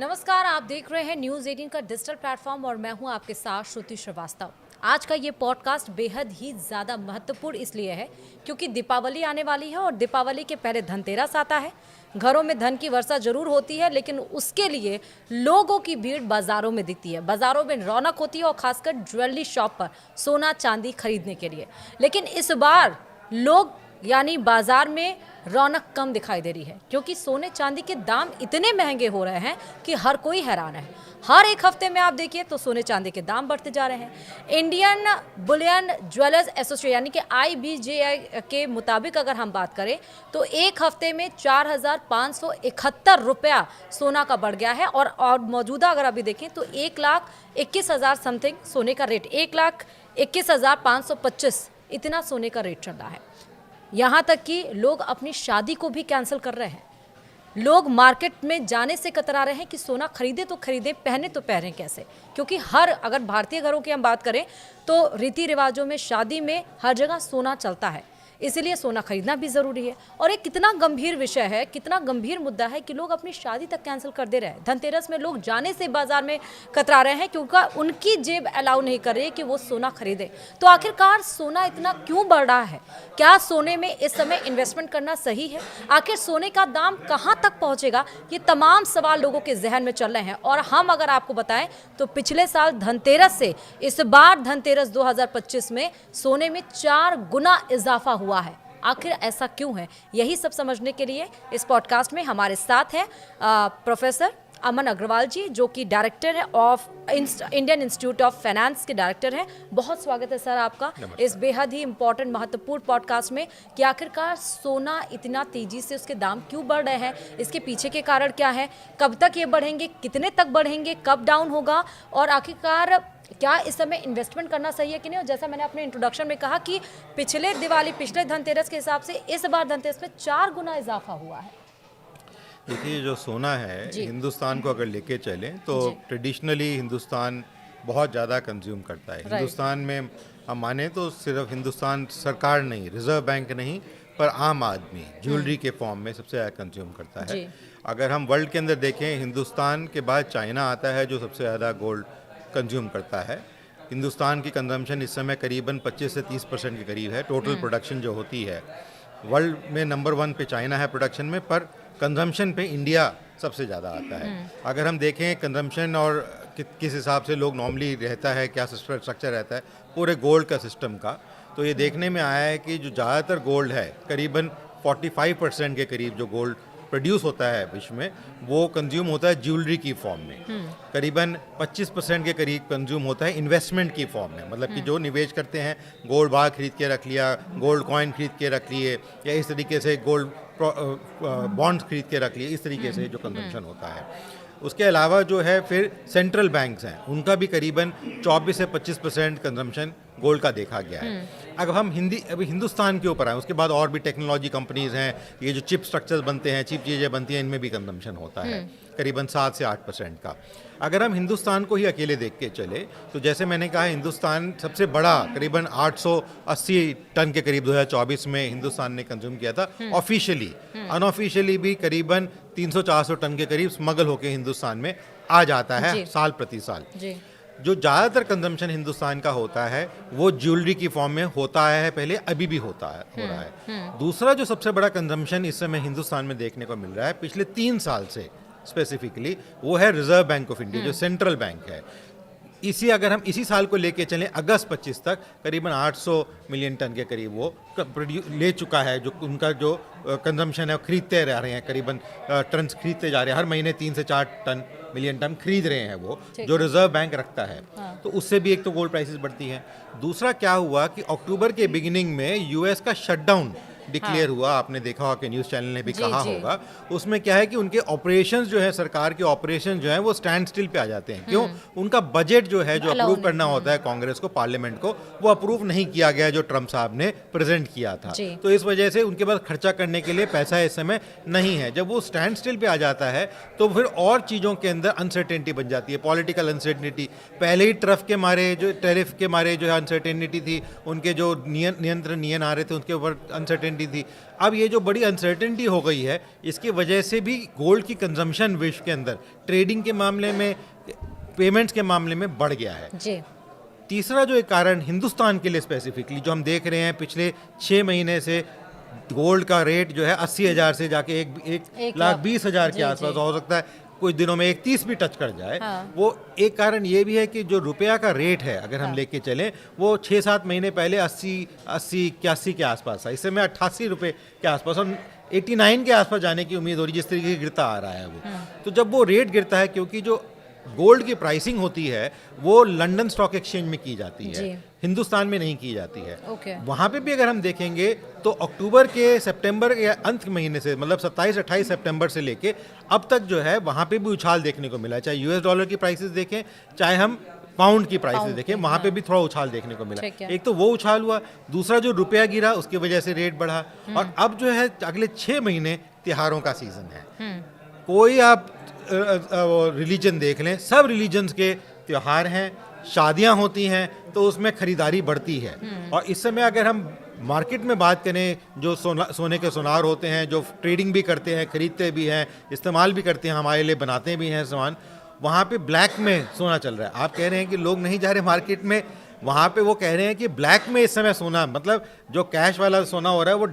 नमस्कार, आप देख रहे हैं न्यूज़ 18 का डिजिटल प्लेटफॉर्म और मैं हूं आपके साथ श्रुति श्रीवास्तव। आज का ये पॉडकास्ट बेहद ही ज़्यादा महत्वपूर्ण इसलिए है क्योंकि दीपावली आने वाली है और दीपावली के पहले धनतेरस आता है। घरों में धन की वर्षा जरूर होती है, लेकिन उसके लिए लोगों की भीड़ बाज़ारों में दिखती है। बाज़ारों में रौनक होती है और खासकर ज्वेलरी शॉप पर सोना चांदी खरीदने के लिए। लेकिन इस बार लोग यानी बाजार में रौनक कम दिखाई दे रही है क्योंकि सोने चांदी के दाम इतने महंगे हो रहे हैं कि हर कोई हैरान है। हर एक हफ्ते में आप देखिए तो सोने चांदी के दाम बढ़ते जा रहे हैं। इंडियन बुलियन ज्वेलर्स एसोसिएशन यानी कि IBJI के मुताबिक अगर हम बात करें तो एक हफ्ते में 4,571 रुपया सोना का बढ़ गया है और मौजूदा अगर अभी देखें तो 1,21,000 समथिंग सोने का रेट, 1,21,525 इतना सोने का रेट चल रहा है। यहाँ तक कि लोग अपनी शादी को भी कैंसिल कर रहे हैं। लोग मार्केट में जाने से कतरा रहे हैं कि सोना खरीदे तो खरीदें, पहने तो पहने कैसे, क्योंकि अगर भारतीय घरों की हम बात करें तो रीति रिवाजों में, शादी में हर जगह सोना चलता है, इसीलिए सोना खरीदना भी ज़रूरी है। और एक कितना गंभीर विषय है, कितना गंभीर मुद्दा है कि लोग अपनी शादी तक कैंसिल कर दे रहे हैं। धनतेरस में लोग जाने से बाजार में कतरा रहे हैं क्योंकि उनकी जेब अलाउ नहीं कर रही है कि वो सोना खरीदे। तो आखिरकार सोना इतना क्यों बढ़ रहा है? क्या सोने में इस समय इन्वेस्टमेंट करना सही है? आखिर सोने का दाम कहाँ तक पहुँचेगा? ये तमाम सवाल लोगों के जहन में चल रहे हैं। और हम अगर आपको बताएं तो पिछले साल धनतेरस से इस बार धनतेरस 2025 में सोने में 4 गुना इजाफा हुआ है। आखिर ऐसा क्यों है? यही सब समझने के लिए इस पॉडकास्ट में हमारे साथ हैं प्रोफेसर अमन अग्रवाल जी, जो कि डायरेक्टर है of Indian institute of finance के डायरेक्टर हैं। बहुत स्वागत है सर आपका इस बेहद ही इंपॉर्टेंट महत्वपूर्ण पॉडकास्ट में कि आखिरकार सोना इतना तेजी से उसके दाम क्यों बढ़ रहे हैं, इसके पीछे के कारण क्या है, कब तक ये बढ़ेंगे, कितने तक बढ़ेंगे, कब डाउन होगा और आखिरकार क्या इस समय इन्वेस्टमेंट करना सही है कि नहीं। और जैसा मैंने अपने इंट्रोडक्शन में कहा कि पिछले धनतेरस के हिसाब से इस बार धनतेरस में 4 गुना इजाफा हुआ है। देखिए, जो सोना है हिंदुस्तान को अगर लेके चलें तो ट्रेडिशनली हिंदुस्तान बहुत ज़्यादा कंज्यूम करता है। हिंदुस्तान में हम माने तो सिर्फ हिंदुस्तान सरकार नहीं, रिजर्व बैंक नहीं, पर आम आदमी ज्वेलरी के फॉर्म में सबसे ज़्यादा कंज्यूम करता है। अगर हम वर्ल्ड के अंदर देखें, हिंदुस्तान के बाद चाइना आता है जो सबसे ज़्यादा गोल्ड कंज्यूम करता है। हिंदुस्तान की कंजम्पशन इस समय करीबन 25 से 30% के करीब है। टोटल प्रोडक्शन जो होती है वर्ल्ड में नंबर 1 पे चाइना है प्रोडक्शन में, पर कंजम्पशन पे इंडिया सबसे ज़्यादा आता है। अगर हम देखें कंजम्पशन और किस हिसाब से लोग नॉर्मली रहता है, क्या स्ट्रक्चर रहता है पूरे गोल्ड का सिस्टम का, तो ये देखने में आया है कि जो ज़्यादातर गोल्ड है करीबन 45% के करीब जो गोल्ड प्रोड्यूस होता है विश्व में वो कंज्यूम होता है ज्वेलरी की फॉर्म में। करीबन 25% के करीब कंज्यूम होता है इन्वेस्टमेंट की फॉर्म में, मतलब कि जो निवेश करते हैं, गोल्ड बार खरीद के रख लिया, गोल्ड कॉइन खरीद के रख लिए, या इस तरीके से गोल्ड बॉन्ड्स खरीद के रख लिए, इस तरीके से जो कंजम्पशन होता है। उसके अलावा जो है फिर सेंट्रल बैंक्स हैं, उनका भी करीबन 24 से 25% कंजम्पशन गोल्ड का देखा गया है। अगर हम अभी हिंदुस्तान के ऊपर आए, उसके बाद और भी टेक्नोलॉजी कंपनीज हैं, ये जो चिप स्ट्रक्चर्स बनते हैं, चिप चीज़ें बनती हैं, इनमें भी कंजम्पशन होता है करीबन 7 से 8% का। अगर हम हिंदुस्तान को ही अकेले देख के चले तो जैसे मैंने कहा, हिंदुस्तान सबसे बड़ा करीबन 880 टन के करीब 2024 में हिंदुस्तान ने कंज्यूम किया था ऑफिशियली। अनऑफिशियली भी करीबन 300-400 टन के करीब स्मगल होकर हिंदुस्तान में आ जाता है साल प्रति साल। जो ज़्यादातर कंजम्पशन हिंदुस्तान का होता है वो ज्वेलरी की फॉर्म में होता है, पहले अभी भी हो रहा है। दूसरा जो सबसे बड़ा कंजम्पशन इस समय हिंदुस्तान में देखने को मिल रहा है पिछले 3 साल से स्पेसिफिकली, वो है रिजर्व बैंक ऑफ इंडिया, जो सेंट्रल बैंक है। अगर हम इसी साल को लेके चलें, अगस्त 25 तक करीबन 800 मिलियन टन के करीब वो ले चुका है। जो उनका जो कंजम्पशन है वो खरीदते रह रहे हैं, करीबन टन खरीदते जा रहे हैं, हर महीने 3 से 4 मिलियन टन खरीद रहे हैं वो, जो रिजर्व बैंक रखता है। तो उससे भी एक तो गोल्ड प्राइसेस बढ़ती हैं। दूसरा क्या हुआ कि अक्टूबर के बिगिनिंग में यूएस का शटडाउन डिक्लेयर हुआ, आपने देखा होगा कि न्यूज़ चैनल ने भी कहा होगा। उसमें क्या है कि उनके ऑपरेशंस जो है, सरकार के ऑपरेशन जो है वो स्टैंड स्टिल पे आ जाते हैं। क्यों? उनका बजट जो है, जो अप्रूव करना होता है कांग्रेस को, पार्लियामेंट को, वो अप्रूव नहीं किया गया जो ट्रम्प साहब ने प्रेजेंट किया था। तो इस वजह से उनके पास खर्चा करने के लिए पैसा इस समय नहीं है। जब वो स्टैंड स्टिल पे आ जाता है तो फिर और चीज़ों के अंदर अनसर्टेनिटी बन जाती है, पॉलिटिकल अनसर्टेनिटी। पहले ही टैरिफ के मारे जो है अनसर्टेनिटी थी, उनके जो नियंत्रण आ रहे थे उनके ऊपर अनसर्टेनिटी अनसर्टेनिटी थी। अब ये जो बड़ी अनसर्टेनिटी हो गई है, इसकी वजह से भी गोल्ड की कंजम्पशन विश्व के अंदर ट्रेडिंग के मामले में, पेमेंट्स के मामले में बढ़ गया है जी। तीसरा जो एक कारण हिंदुस्तान के लिए स्पेसिफिकली जो हम देख रहे हैं पिछले 6 महीने से, गोल्ड का रेट जो है 80,000 से जाके एक लाख 20,000 के आसपास, हो सकता है कुछ दिनों में 31 भी टच कर जाए। हाँ। वो एक कारण ये भी है कि जो रुपया का रेट है अगर हम लेके चलें, वो 6-7 महीने पहले 80-81 के आसपास था, इस समय 88 रुपये के आसपास, और 89 के आसपास जाने की उम्मीद हो रही, जिस तरीके से गिरता आ रहा है वो। तो जब वो रेट गिरता है, क्योंकि जो गोल्ड की प्राइसिंग होती है वो लंदन स्टॉक एक्सचेंज में की जाती है, हिंदुस्तान में नहीं की जाती है। वहाँ पे भी अगर हम देखेंगे तो अक्टूबर के सितंबर के अंत महीने से, मतलब 27-28 सितंबर से लेके अब तक जो है वहाँ पे भी उछाल देखने को मिला है। चाहे यूएस डॉलर की प्राइसेस देखें, चाहे हम पाउंड की प्राइसेस देखें, वहाँ पे भी थोड़ा उछाल देखने को मिला। एक तो वो उछाल हुआ, दूसरा जो रुपया गिरा उसकी वजह से रेट बढ़ा, और अब जो है अगले 6 महीने त्योहारों का सीजन है। कोई आप रिलीजन देख लें, सब रिलीजन्स के त्योहार हैं, शादियां होती हैं, तो उसमें खरीदारी बढ़ती है। और इस समय अगर हम मार्केट में बात करें, जो सोने के सुनार होते हैं, जो ट्रेडिंग भी करते हैं, खरीदते भी हैं, इस्तेमाल भी करते हैं, हमारे लिए बनाते भी हैं सामान, वहाँ पे ब्लैक में सोना चल रहा है। आप कह रहे हैं कि लोग नहीं जा रहे मार्केट में, वहाँ पे वो कह रहे हैं कि ब्लैक में इस समय सोना, मतलब जो कैश वाला सोना हो रहा है वो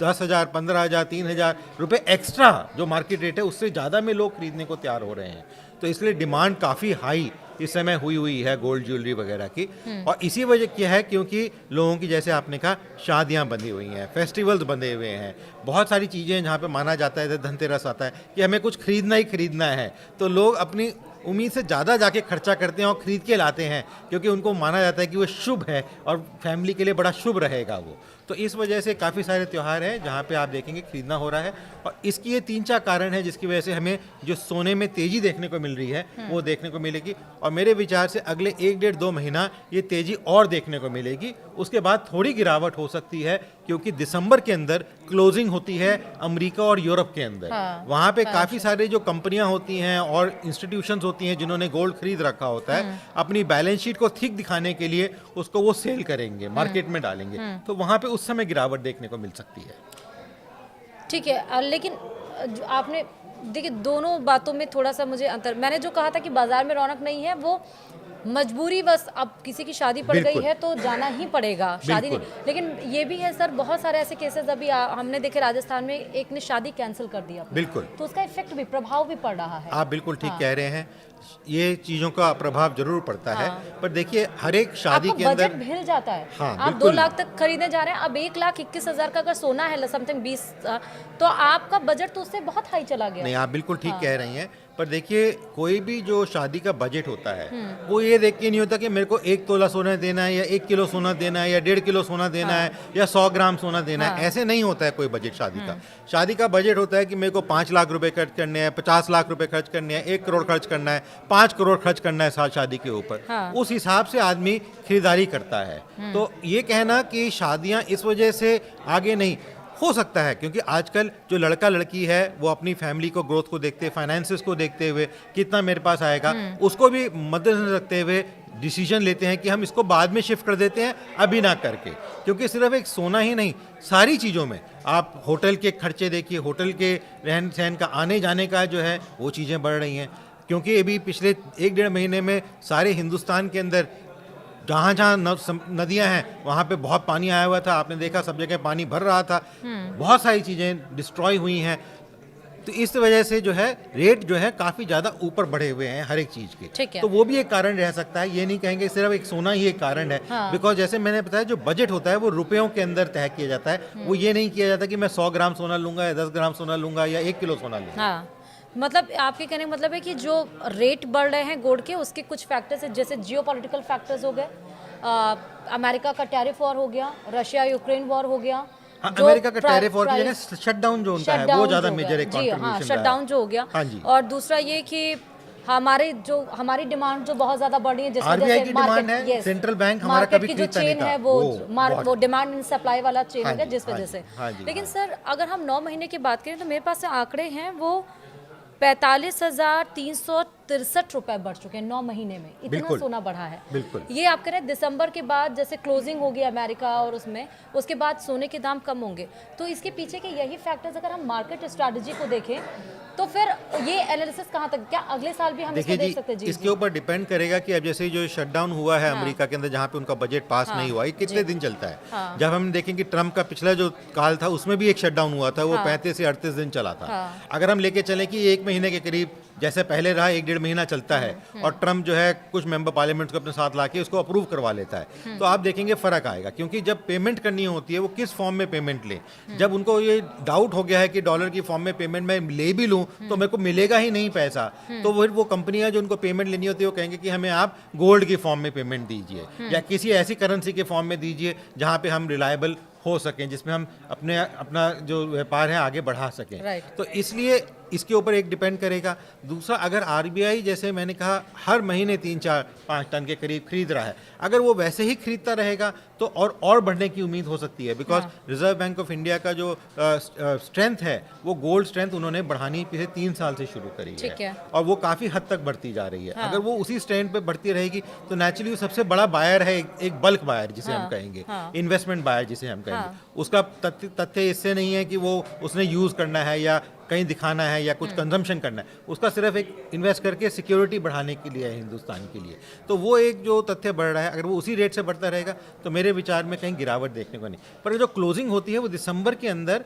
10,000, 15,000, 3,000 रुपये एक्स्ट्रा जो मार्केट रेट है उससे ज़्यादा में लोग खरीदने को तैयार हो रहे हैं। तो इसलिए डिमांड काफ़ी हाई इस समय हुई है गोल्ड ज्वेलरी वगैरह की। और इसी वजह क्या है, क्योंकि लोगों की, जैसे आपने कहा, शादियां बंधी हुई हैं, फेस्टिवल्स बंधे हुए हैं, बहुत सारी चीज़ें जहाँ पे माना जाता है, धनतेरस आता है कि हमें कुछ खरीदना ही खरीदना है, तो लोग अपनी उम्मीद से ज़्यादा जाके खर्चा करते हैं और ख़रीद के लाते हैं, क्योंकि उनको माना जाता है कि वो शुभ है और फैमिली के लिए बड़ा शुभ रहेगा वो। तो इस वजह से काफ़ी सारे त्यौहार हैं जहाँ पे आप देखेंगे खरीदना हो रहा है, और इसकी ये 3-4 कारण है जिसकी वजह से हमें जो सोने में तेज़ी देखने को मिल रही है वो देखने को मिलेगी। और मेरे विचार से अगले 1-1.5-2 महीना ये तेज़ी और देखने को मिलेगी, उसके बाद थोड़ी गिरावट हो सकती है, क्योंकि दिसंबर के अंदर क्लोजिंग होती है अमेरिका और यूरोप के अंदर। वहाँ पे काफ़ी सारे जो कंपनियाँ होती हैं और इंस्टीट्यूशंस होती हैं जिन्होंने गोल्ड खरीद रखा होता है, अपनी बैलेंस शीट को थिक दिखाने के लिए उसको वो सेल करेंगे, मार्केट में डालेंगे, तो वहाँ पे उस समय गिरावट देखने को मिल सकती है। ठीक है, लेकिन आपने देखिए दोनों बातों में थोड़ा सा मुझे अंतर, मैंने जो कहा था कि बाजार में रौनक नहीं है, वो मजबूरी, बस अब किसी की शादी पड़ गई है तो जाना ही पड़ेगा, शादी नहीं। लेकिन ये भी है सर, बहुत सारे ऐसे केसेस अभी हमने देखे, राजस्थान में एक ने शादी कैंसिल कर दिया, बिल्कुल, तो उसका इफेक्ट भी, प्रभाव भी पड़ रहा है। आप बिल्कुल ठीक कह रहे हैं, ये चीज़ों का प्रभाव जरूर पड़ता है, पर देखिए हर एक शादी के अंदर बजट हिल जाता है। आप 2 लाख तक खरीदने जा रहे हैं, अब 1,21,000 का अगर सोना है समथिंग 20, तो आपका बजट तो उससे बहुत हाई चला गया। नहीं, आप बिल्कुल ठीक कह रही हैं, पर देखिए कोई भी जो शादी का बजट होता है वो ये देख के नहीं होता कि मेरे को 1 तोला सोना देना है, या 1 किलो सोना देना है, या 1.5 किलो सोना देना है, या 100 ग्राम सोना देना है। ऐसे नहीं होता है कोई बजट शादी का। शादी का बजट होता है कि मेरे को 5 लाख रुपए खर्च करने हैं, 50 लाख रुपए खर्च करने हैं, 1 करोड़ खर्च करना है, 5 करोड़ खर्च करना है साल शादी के ऊपर। उस हिसाब से आदमी खरीदारी करता है। तो ये कहना कि शादियां इस वजह से आगे नहीं हो सकता है, क्योंकि आजकल जो लड़का लड़की है वो अपनी फैमिली को, ग्रोथ को देखते, फाइनेंसेस को देखते हुए, कितना मेरे पास आएगा उसको भी मद्देनजर रखते हुए डिसीजन लेते हैं कि हम इसको बाद में शिफ्ट कर देते हैं, अभी ना करके। क्योंकि सिर्फ एक सोना ही नहीं, सारी चीज़ों में आप होटल के खर्चे देखिए, होटल के रहन सहन का, आने जाने का जो है वो चीज़ें बढ़ रही हैं। क्योंकि अभी पिछले 1-1.5 महीने में सारे हिंदुस्तान के अंदर जहाँ जहाँ नदियाँ हैं वहाँ पे बहुत पानी आया हुआ था, आपने देखा सब जगह पानी भर रहा था, बहुत सारी चीज़ें डिस्ट्रॉय हुई हैं। तो इस वजह से जो है रेट जो है काफ़ी ज़्यादा ऊपर बढ़े हुए हैं हर एक चीज़ के। तो वो भी एक कारण रह सकता है, ये नहीं कहेंगे सिर्फ एक सोना ही एक कारण है। बिकॉज जैसे मैंने बताया, जो बजट होता है वो रुपयों के अंदर तय किया जाता है। वो ये नहीं किया जाता कि मैं 100 ग्राम सोना लूँगा, या 10 ग्राम सोना लूँगा, या 1 किलो सोना लूँगा। मतलब आपके कहने का मतलब है कि जो रेट बढ़ रहे हैं गोल्ड के, उसके कुछ फैक्टर्स है, जैसे जियोपॉलिटिकल फैक्टर्स हो गए, अमेरिका का टैरिफ वॉर हो गया, रशिया यूक्रेन वॉर हो गया, अमेरिका का टैरिफ वॉर की जगह शटडाउन जो उनका है वो ज्यादा मेजर एक कंट्रीब्यूशन रहा है। शटडाउन जो हो गया। और दूसरा ये कि हमारी डिमांड जो बहुत ज्यादा बढ़ रही है, जिस वजह से मार्केट, सेंट्रल बैंक हमारा कभी की जो चेन है वो डिमांड एंड सप्लाई वाला चेन है, जिस वजह से। लेकिन सर अगर हम 9 महीने की बात करें तो मेरे पास आंकड़े हैं, वो 45,363 रुपए बढ़ चुके हैं 9 महीने में। इतना बिल्कुल। सोना बढ़ा है। बिल्कुल। ये आप कह रहे हैं दिसंबर के बाद जैसे क्लोजिंग होगी अमेरिका और उसमें, उसके बाद सोने के दाम कम होंगे, तो इसके पीछे के यही फैक्टर्स अगर हम मार्केट स्ट्रैटेजी को देखें तो फिर ये एनालिसिस कहाँ तक, क्या अगले साल भी हम इसको देखिए देख सकते हैं? जी, इसके ऊपर डिपेंड करेगा कि अब जैसे जो शटडाउन हुआ है अमेरिका के अंदर, जहाँ पे उनका बजट पास नहीं हुआ, ये कितने दिन चलता है। जब हम देखें कि ट्रम्प का पिछला जो काल था उसमें भी एक शटडाउन हुआ था, वो 35 से 38 दिन चला था। अगर हम लेके चलें कि 1 महीने के करीब जैसे पहले रहा 1-1.5 महीना चलता है, और ट्रम्प जो है कुछ मेंबर पार्लियामेंट को अपने साथ लाके उसको अप्रूव करवा लेता है, तो आप देखेंगे फर्क आएगा। क्योंकि जब पेमेंट करनी होती है वो किस फॉर्म में पेमेंट लें। जब उनको ये डाउट हो गया है कि डॉलर की फॉर्म में पेमेंट मैं ले भी लूं तो मेरे को मिलेगा ही नहीं पैसा, तो फिर वो कंपनियां जो उनको पेमेंट लेनी होती है वो कहेंगे कि हमें आप गोल्ड की फॉर्म में पेमेंट दीजिए, या किसी ऐसी करेंसी के फॉर्म में दीजिए जहां पे हम रिलायबल हो सकें, जिसमें हम अपना जो व्यापार है आगे बढ़ा सकें। तो इसलिए इसके ऊपर एक डिपेंड करेगा। दूसरा, अगर आरबीआई जैसे मैंने कहा हर महीने 3-4-5 टन के करीब खरीद रहा है, अगर वो वैसे ही खरीदता रहेगा तो और बढ़ने की उम्मीद हो सकती है। Because reserve bank of India का जो स्ट्रेंथ है वो गोल्ड स्ट्रेंथ उन्होंने बढ़ानी पिछले 3 साल से शुरू करी है, और वो काफ़ी हद तक बढ़ती जा रही है। अगर वो उसी स्ट्रेंथ पे बढ़ती रहेगी तो नेचुरली सबसे बड़ा बायर है एक बल्क बायर जिसे हम कहेंगे, इन्वेस्टमेंट बायर जिसे हम कहेंगे। उसका तथ्य इससे नहीं है कि वो उसने यूज़ करना है या कहीं दिखाना है या कुछ कंजम्पशन करना है, उसका सिर्फ एक इन्वेस्ट करके सिक्योरिटी बढ़ाने के लिए है हिंदुस्तान के लिए। तो वो एक जो तथ्य बढ़ रहा है, अगर वो उसी रेट से बढ़ता रहेगा तो मेरे विचार में कहीं गिरावट देखने को नहीं। पर जो क्लोजिंग होती है वो दिसंबर के अंदर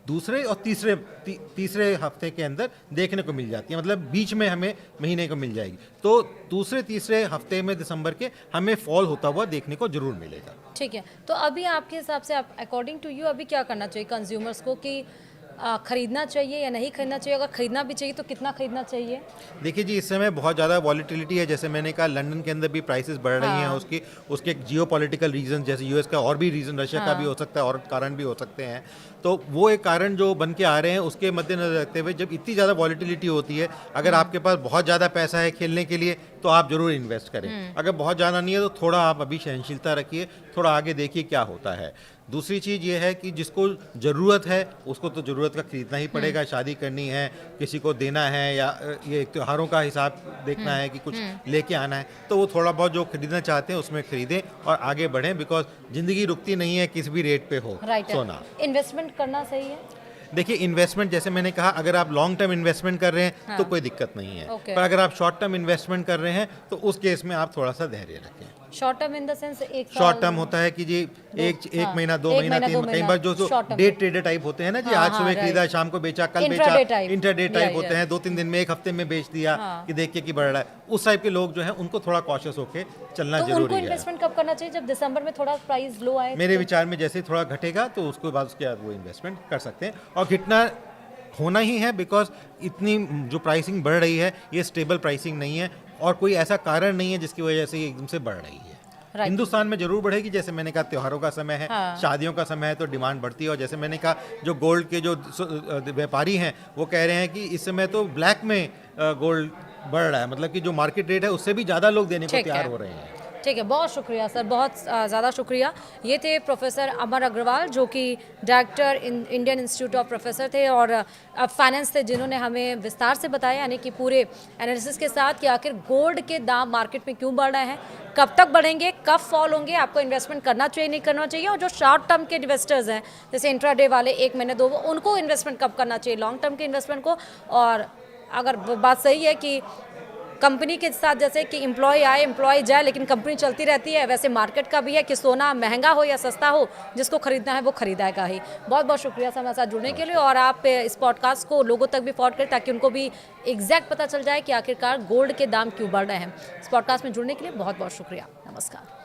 दूसरे और तीसरे हफ्ते के अंदर देखने को मिल जाती है, मतलब बीच में हमें महीने को मिल जाएगी। तो दूसरे तीसरे हफ्ते में दिसंबर के हमें फॉल होता हुआ देखने को जरूर मिलेगा। ठीक है, तो अभी आपके हिसाब से अकॉर्डिंग टू यू अभी क्या करना चाहिए कंज्यूमर्स को, कि खरीदना चाहिए या नहीं खरीदना चाहिए? अगर खरीदना भी चाहिए तो कितना खरीदना चाहिए? देखिए जी, इस समय बहुत ज़्यादा वॉलीटिलिटी है। जैसे मैंने कहा लंदन के अंदर भी प्राइसेस बढ़ रही हैं, उसके जियोपॉलिटिकल रीजन, जैसे यूएस का और भी रीज़न, रशिया का भी हो सकता है और कारण भी हो सकते हैं। तो वो एक कारण जो बन के आ रहे हैं, उसके मद्देनजर रखते हुए जब इतनी ज़्यादा वॉलीटिलिटी होती है, अगर आपके पास बहुत ज़्यादा पैसा है खेलने के लिए तो आप ज़रूर इन्वेस्ट करें। अगर बहुत ज़्यादा नहीं है तो थोड़ा आप अभी सहनशीलता रखिए, थोड़ा आगे देखिए क्या होता है। दूसरी चीज़ ये है कि जिसको ज़रूरत है उसको तो ज़रूरत का खरीदना ही पड़ेगा। शादी करनी है, किसी को देना है, या ये त्योहारों का हिसाब देखना है कि कुछ लेके आना है, तो वो थोड़ा बहुत जो खरीदना चाहते हैं उसमें खरीदें और आगे बढ़ें। बिकॉज ज़िंदगी रुकती नहीं है, किसी भी रेट पे हो सोना। इन्वेस्टमेंट करना सही है? देखिए, इन्वेस्टमेंट जैसे मैंने कहा, अगर आप लॉन्ग टर्म इन्वेस्टमेंट कर रहे हैं तो कोई दिक्कत नहीं है। पर अगर आप शॉर्ट टर्म इन्वेस्टमेंट कर रहे हैं तो उस केस में आप थोड़ा सा धैर्य रखें। Short term in the sense एक शॉर्ट टर्म होता है कि जी एक महीना, 2 महीना, 3, कई बार जो डे ट्रेडर टाइप होते हैं ना जी, आज सुबह खरीदा, शाम को बेचा, कल बेचा, इंट्राडे टाइप होते हैं, 2-3 दिन में, एक हफ्ते में बेच दिया कि देखिए कि बढ़ रहा है। उस टाइप के लोग जो है उनको थोड़ा कॉशियस होकर चलना तो जरूरी उनको है। इन्वेस्टमेंट कब करना चाहिए? जब दिसंबर में थोड़ा प्राइस लो आए? मेरे विचार में जैसे थोड़ा घटेगा तो उसके बाद वो इन्वेस्टमेंट कर सकते हैं, और घटना होना ही है। बिकॉज इतनी जो प्राइसिंग बढ़ रही है ये स्टेबल प्राइसिंग नहीं है, और कोई ऐसा कारण नहीं है जिसकी वजह से ये एकदम से बढ़ रही है। हिंदुस्तान में जरूर बढ़ेगी। जैसे मैंने कहा त्योहारों का समय है, शादियों का समय है, तो डिमांड बढ़ती है। और जैसे मैंने कहा जो गोल्ड के जो व्यापारी हैं वो कह रहे हैं कि इस समय तो ब्लैक में गोल्ड बढ़ रहा है, मतलब कि जो मार्केट रेट है उससे भी ज़्यादा लोग देने को तैयार हो रहे हैं। ठीक है, बहुत शुक्रिया सर, बहुत ज़्यादा शुक्रिया। ये थे प्रोफेसर अमर अग्रवाल जो कि director Indian institute of professor थे और फाइनेंस थे, जिन्होंने हमें विस्तार से बताया, यानी कि पूरे एनालिसिस के साथ कि आखिर गोल्ड के दाम मार्केट में क्यों बढ़ रहे हैं, कब तक बढ़ेंगे, कब फॉल होंगे, आपको इन्वेस्टमेंट करना चाहिए नहीं करना चाहिए, और जो शॉर्ट टर्म के इन्वेस्टर्स हैं जैसे इंट्राडे वाले 1 महीने 2, उनको इन्वेस्टमेंट कब करना चाहिए, लॉन्ग टर्म के इन्वेस्टमेंट को। और अगर बात सही है कि कंपनी के साथ जैसे कि एम्प्लॉय आए एम्प्लॉय जाए, लेकिन कंपनी चलती रहती है, वैसे मार्केट का भी है कि सोना महंगा हो या सस्ता हो, जिसको खरीदना है वो खरीदेगा ही। बहुत बहुत शुक्रिया सर हमारे साथ जुड़ने के लिए, और आप इस पॉडकास्ट को लोगों तक भी फॉरवर्ड करें ताकि उनको भी एग्जैक्ट पता चल जाए कि आखिरकार गोल्ड के दाम क्यों बढ़ रहे हैं। इस पॉडकास्ट में जुड़ने के लिए बहुत बहुत शुक्रिया। नमस्कार।